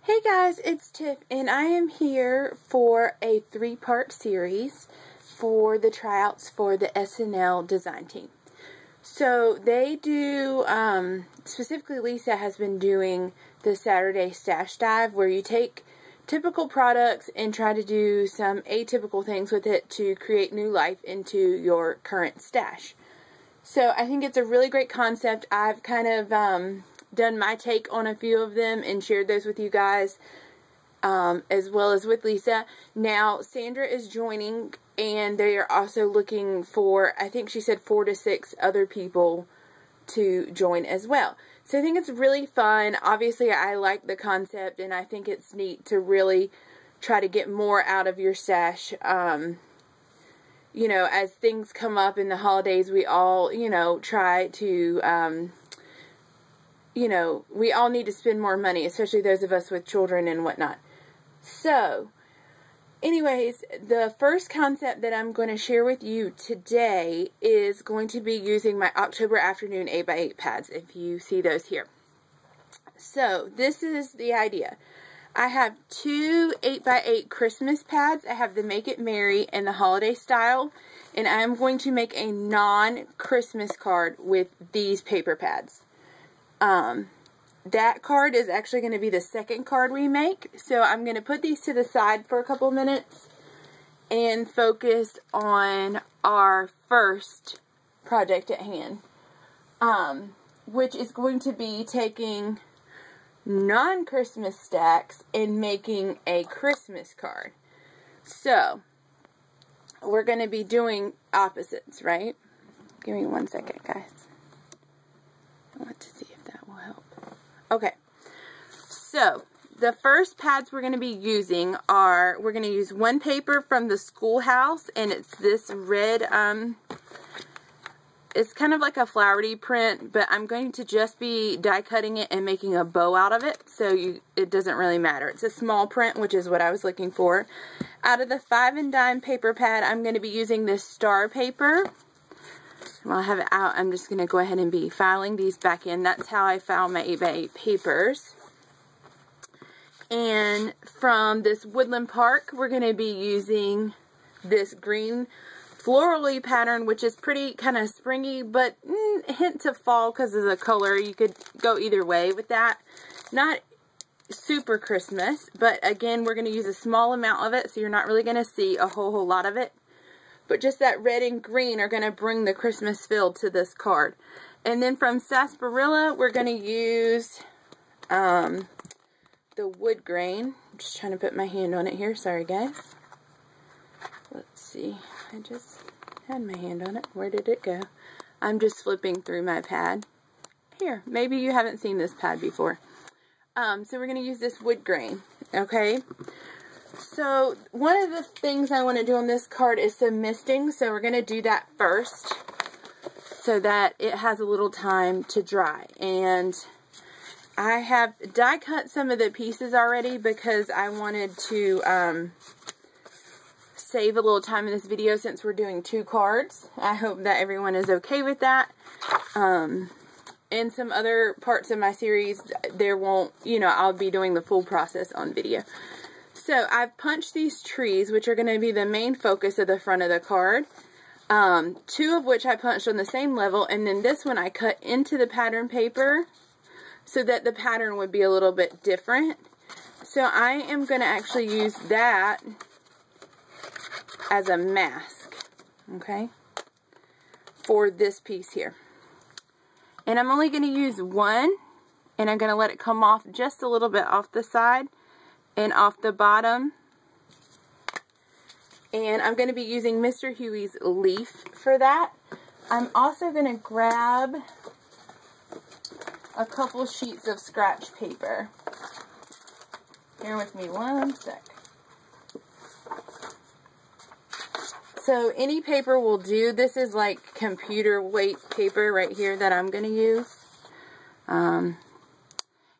Hey guys, it's Tiff, and I am here for a 3-part series for the tryouts for the SNL design team. So they do, specifically Lisa has been doing the Saturday Stash Dive, where you take typical products and try to do some atypical things with it to create new life into your current stash. So I think it's a really great concept. I've kind of done my take on a few of them and shared those with you guys, as well as with Lisa. Now Sandra is joining, and they are also looking for, I think she said 4 to 6 other people to join as well. So I think it's really fun. Obviously I like the concept, and I think it's neat to really try to get more out of your stash. You know, as things come up in the holidays, we all, you know, try to, you know, we all need to spend more money, especially those of us with children and whatnot. So, anyways, the first concept that I'm going to share with you today is going to be using my October afternoon 8x8 pads, if you see those here. So, this is the idea. I have 2 8x8 Christmas pads. I have the Make It Merry and the Holiday Style, and I'm going to make a non-Christmas card with these paper pads. That card is actually going to be the second card we make, so I'm going to put these to the side for a couple minutes and focus on our first project at hand, which is going to be taking non-Christmas stacks and making a Christmas card. So, we're going to be doing opposites, right? Give me 1 second, guys. I want to see if that will help. Okay. So, the first pads we're going to be using are, we're going to use one paper from the Schoolhouse, and it's this red, it's kind of like a flowery print, but I'm going to just be die cutting it and making a bow out of it, so it doesn't really matter. It's a small print, which is what I was looking for. Out of the 5 and dime paper pad, I'm going to be using this star paper. While I have it out, I'm just going to go ahead and be filing these back in. That's how I file my 8x8 papers. And from this Woodland Park, we're going to be using this green florally pattern, which is pretty kind of springy, but hint of fall because of the color. You could go either way with that. Not super Christmas, but again, we're going to use a small amount of it, so you're not really going to see a whole lot of it. But just that red and green are going to bring the Christmas feel to this card. And then from Sarsaparilla, we're going to use the wood grain. I'm just trying to put my hand on it here. Sorry, guys. Let's see. I just had my hand on it. Where did it go? I'm just flipping through my pad. Here, maybe you haven't seen this pad before. So we're going to use this wood grain, okay? So one of the things I want to do on this card is some misting, so we're going to do that first so that it has a little time to dry. And I have die cut some of the pieces already because I wanted to save a little time in this video since we're doing 2 cards. I hope that everyone is okay with that. In some other parts of my series, there won't, you know, I'll be doing the full process on video. So I've punched these trees, which are going to be the main focus of the front of the card. 2 of which I punched on the same level, and then this one I cut into the pattern paper so that the pattern would be a little bit different. So I am going to actually use that as a mask, okay, for this piece here. And I'm only going to use one, and I'm going to let it come off just a little bit off the side and off the bottom. And I'm going to be using Mr. Huey's leaf for that. I'm also going to grab a couple sheets of scratch paper. Bear with me 1 sec. So any paper will do. This is like computer weight paper right here that I'm going to use. And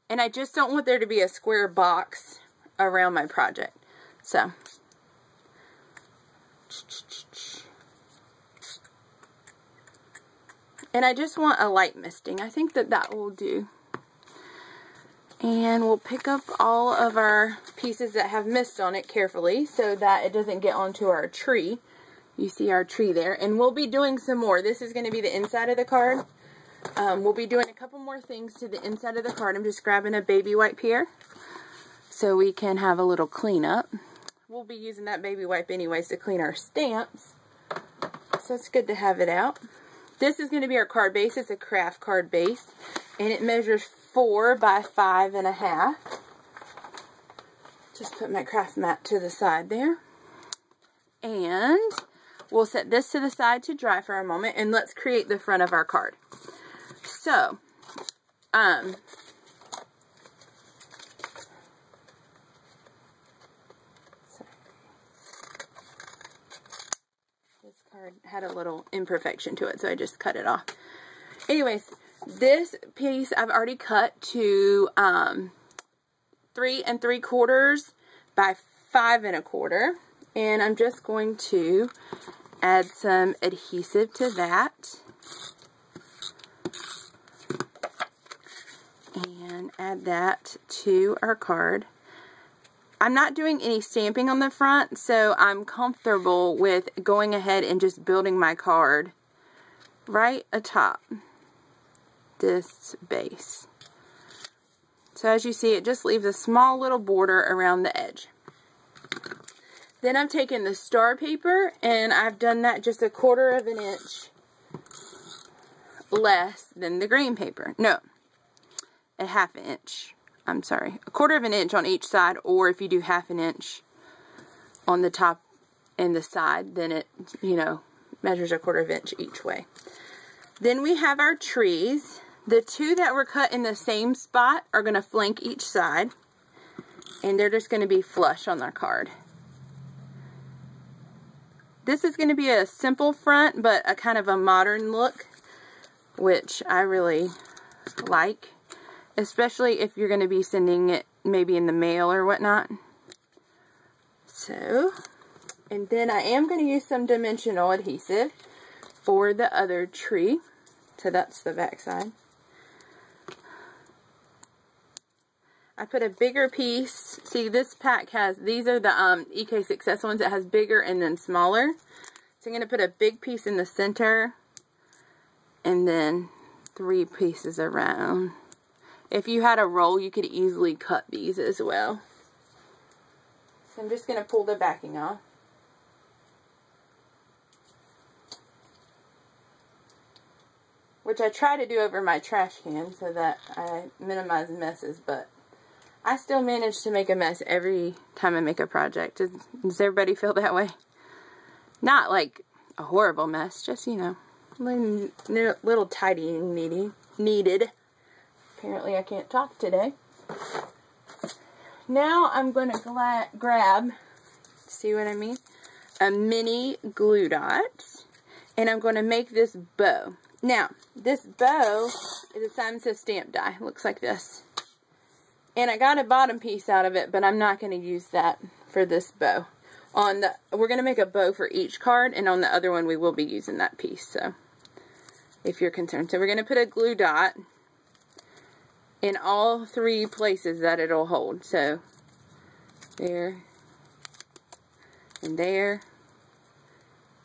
I just don't want there to be a square box around my project. So. And I just want a light misting. I think that that will do. And we'll pick up all of our pieces that have mist on it carefully so that it doesn't get onto our tree. You see our tree there. And we'll be doing some more. This is going to be the inside of the card. We'll be doing a couple more things to the inside of the card. I'm just grabbing a baby wipe here so we can have a little cleanup. We'll be using that baby wipe anyways to clean our stamps. So it's good to have it out. This is going to be our card base. It's a craft card base. And it measures 4 by 5.5. Just put my craft mat to the side there. And we'll set this to the side to dry for a moment. And let's create the front of our card. So, this card had a little imperfection to it, so I just cut it off. Anyways, this piece I've already cut to 3 3/4 by 5 1/4, and I'm just going to add some adhesive to that. And add that to our card. I'm not doing any stamping on the front, so I'm comfortable with going ahead and just building my card right atop this base. So as you see, it just leaves a small little border around the edge. Then I've taken the star paper and I've done that just 1/4 of an inch less than the green paper. No. A 1/2 inch. I'm sorry. 1/4 of an inch on each side, or if you do 1/2 inch on the top and the side, then it, you know, measures 1/4 inch each way. Then we have our trees. The 2 that were cut in the same spot are going to flank each side, and they're just going to be flush on their card. This is going to be a simple front, but a kind of a modern look, which I really like. Especially if you're going to be sending it maybe in the mail or whatnot. So, and then I am going to use some dimensional adhesive for the other tree. So that's the back side. I put a bigger piece. See, this pack has, these are the EK Success ones. It has bigger and then smaller. So I'm going to put a big piece in the center. And then 3 pieces around. If you had a roll, you could easily cut these as well. So I'm just going to pull the backing off. Which I try to do over my trash can so that I minimize messes, but I still manage to make a mess every time I make a project. Does everybody feel that way? Not like a horrible mess, just, you know, little tidying needed. Apparently I can't talk today. Now I'm going to grab, see what I mean? A mini glue dot. And I'm going to make this bow. Now, this bow is a Simon Says stamp die. It looks like this. And I got a bottom piece out of it, but I'm not going to use that for this bow. We're going to make a bow for each card, and on the other one we will be using that piece, so if you're concerned. So we're going to put a glue dot in all 3 places that it'll hold. So, there, and there,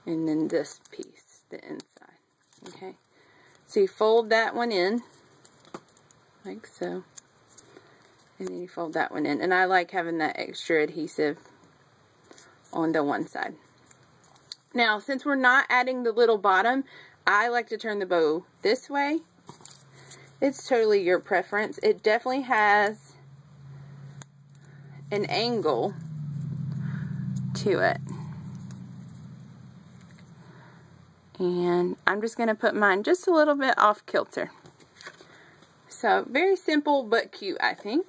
and then this piece, the inside. Okay, so you fold that one in, like so, and then you fold that one in. And I like having that extra adhesive on the one side. Now, since we're not adding the little bottom, I like to turn the bow this way. It's totally your preference. It definitely has an angle to it. And I'm just going to put mine just a little bit off kilter. So, very simple but cute, I think.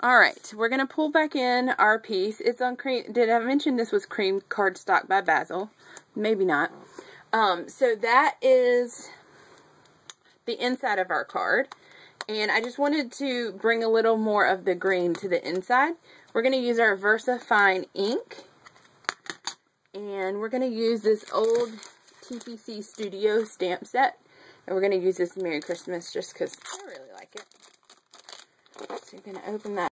Alright, we're going to pull back in our piece. It's on cream. Did I mention this was cream cardstock by Basil? Maybe not. So that is the inside of our card. And I just wanted to bring a little more of the green to the inside. We're going to use our Versa Fine ink. And we're going to use this old TPC Studio stamp set. And we're going to use this Merry Christmas just because I really like it. So I'm going to open that.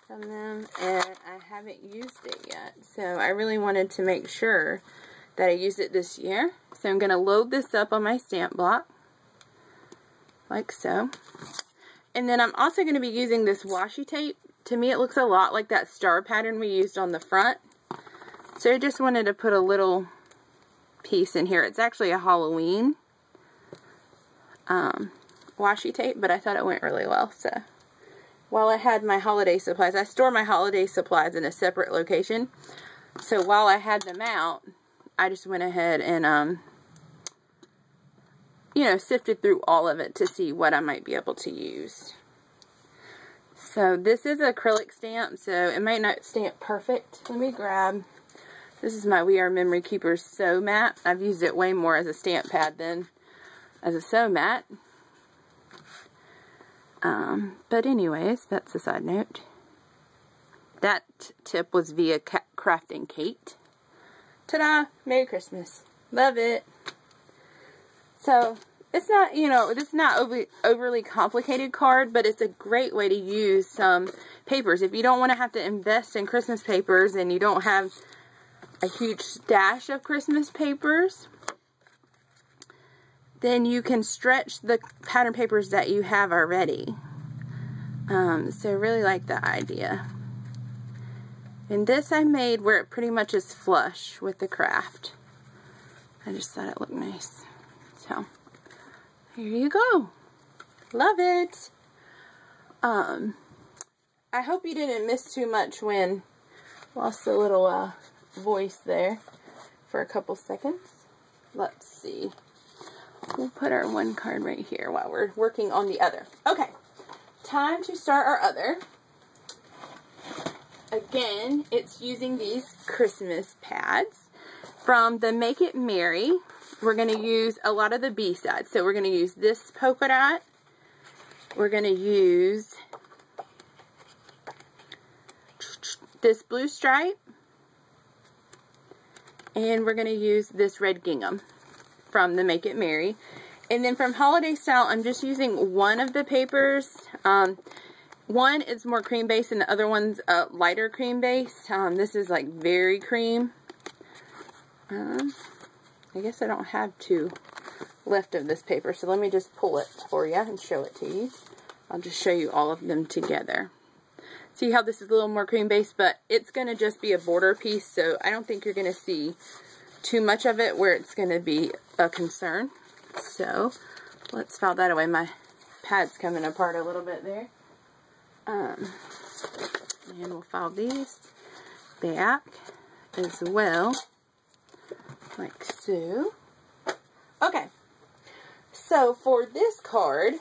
From them, and I haven't used it yet, so I really wanted to make sure that I used it this year. So I'm going to load this up on my stamp block like so, and then I'm also going to be using this washi tape. To me it looks a lot like that star pattern we used on the front, so I just wanted to put a little piece in here. It's actually a Halloween washi tape, but I thought it went really well. So while I had my holiday supplies, I store my holiday supplies in a separate location. So while I had them out, I just went ahead and, you know, sifted through all of it to see what I might be able to use. So this is an acrylic stamp, so it might not stamp perfect. Let me grab, this is my We Are Memory Keepers sew mat. I've used it way more as a stamp pad than as a sew mat. But anyways, that's a side note. That tip was via Crafting Kate. Ta-da! Merry Christmas. Love it. So, it's not, you know, this is not overly complicated card, but it's a great way to use some papers. If you don't want to have to invest in Christmas papers and you don't have a huge stash of Christmas papers, then you can stretch the pattern papers that you have already. So I really like that idea. And this I made where it pretty much is flush with the craft. I just thought it looked nice. So, here you go. Love it. I hope you didn't miss too much when lost the little voice there for a couple seconds. Let's see. We'll put our one card right here while we're working on the other. Okay, time to start our other. Again, it's using these Christmas pads from the Make It Merry. We're going to use a lot of the B sides. So we're going to use this polka dot. We're going to use this blue stripe. And we're going to use this red gingham from the Make It Merry. And then from Holiday Style, I'm just using one of the papers. One is more cream based and the other one's lighter cream based. This is like very cream. I guess I don't have two left of this paper, so let me just pull it for you and show it to you. I'll just show you all of them together. See how this is a little more cream based, but it's going to just be a border piece, so I don't think you're going to see too much of it where it's going to be a concern. So let's file that away. My pad's coming apart a little bit there. And we'll file these back as well, like so. Okay, so for this card,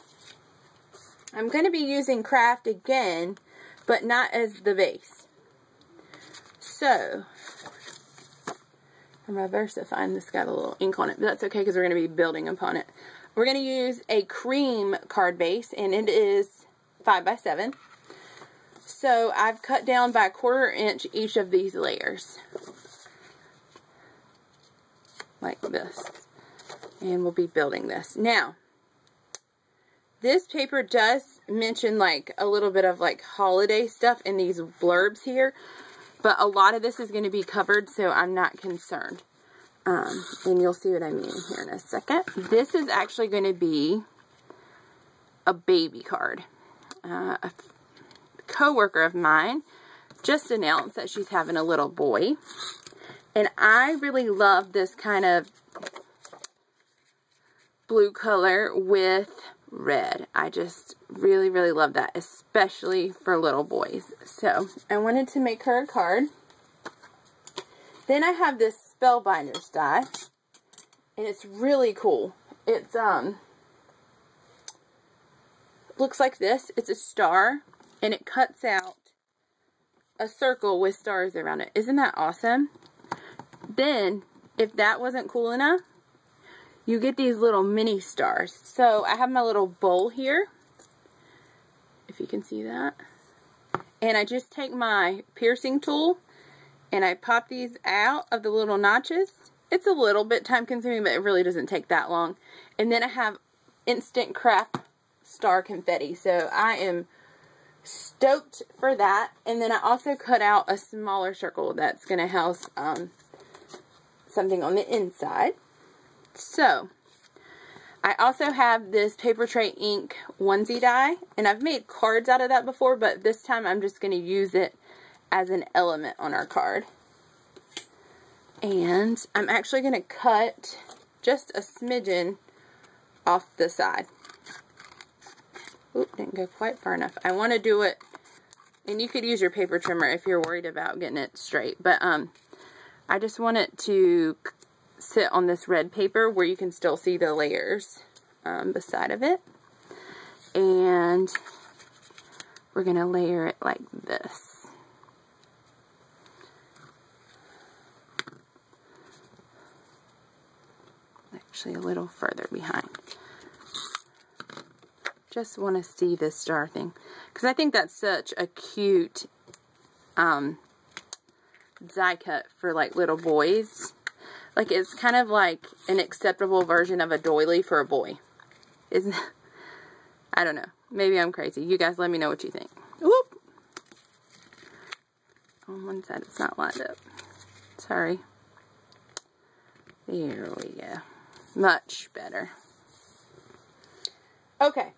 I'm going to be using craft again, but not as the base. So, I'm versifying. This got a little ink on it, but that's okay because we're going to be building upon it. We're going to use a cream card base, and it is 5 by 7. So I've cut down by 1/4 inch each of these layers, like this, and we'll be building this. Now, this paper does mention like a little bit of like holiday stuff in these blurbs here, but a lot of this is going to be covered, so I'm not concerned. And you'll see what I mean here in a second. This is actually going to be a baby card. A co-worker of mine just announced that she's having a little boy, and I really love this kind of blue color with red. I just really love that, especially for little boys. So I wanted to make her a card. Then I have this Spellbinders die, and it's really cool. It's looks like this. It's a star, and it cuts out a circle with stars around it. Isn't that awesome? Then, if that wasn't cool enough, you get these little mini stars. So I have my little bowl here, if you can see that, and I just take my piercing tool And I pop these out of the little notches. It's a little bit time consuming, but it really doesn't take that long. And then I have instant craft star confetti. So I am stoked for that. And then I also cut out a smaller circle that's going to house something on the inside. So I also have this paper tray ink onesie die, and I've made cards out of that before, but this time I'm just going to use it as an element on our card. And I'm actually going to cut just a smidgen off the side. Oop, didn't go quite far enough. I want to do it, and you could use your paper trimmer if you're worried about getting it straight, but I just want it to sit on this red paper where you can still see the layers beside of it. And we're going to layer it like this. Actually a little further behind. Just want to see this star thing, because I think that's such a cute die cut for like little boys. Like, it's kind of like an acceptable version of a doily for a boy. Isn't it? I don't know. Maybe I'm crazy. You guys let me know what you think. Whoop! On one side it's not lined up. Sorry. There we go. Much better. Okay.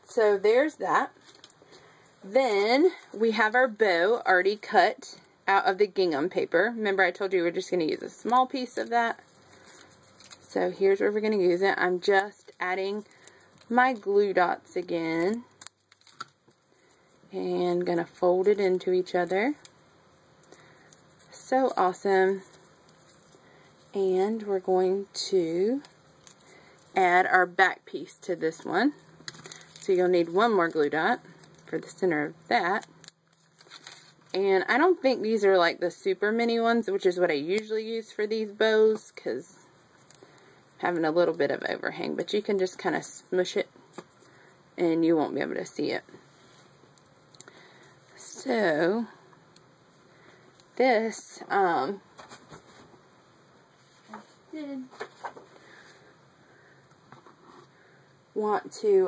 So there's that. Then we have our bow already cut out of the gingham paper. Remember, I told you we're just going to use a small piece of that. So here's where we're going to use it. I'm just adding my glue dots again. And going to fold it into each other. So awesome. And we're going to add our back piece to this one. So you'll need one more glue dot for the center of that. And I don't think these are like the super mini ones, which is what I usually use for these bows, because I'm having a little bit of overhang. But you can just kind of smush it and you won't be able to see it. So this, I did want to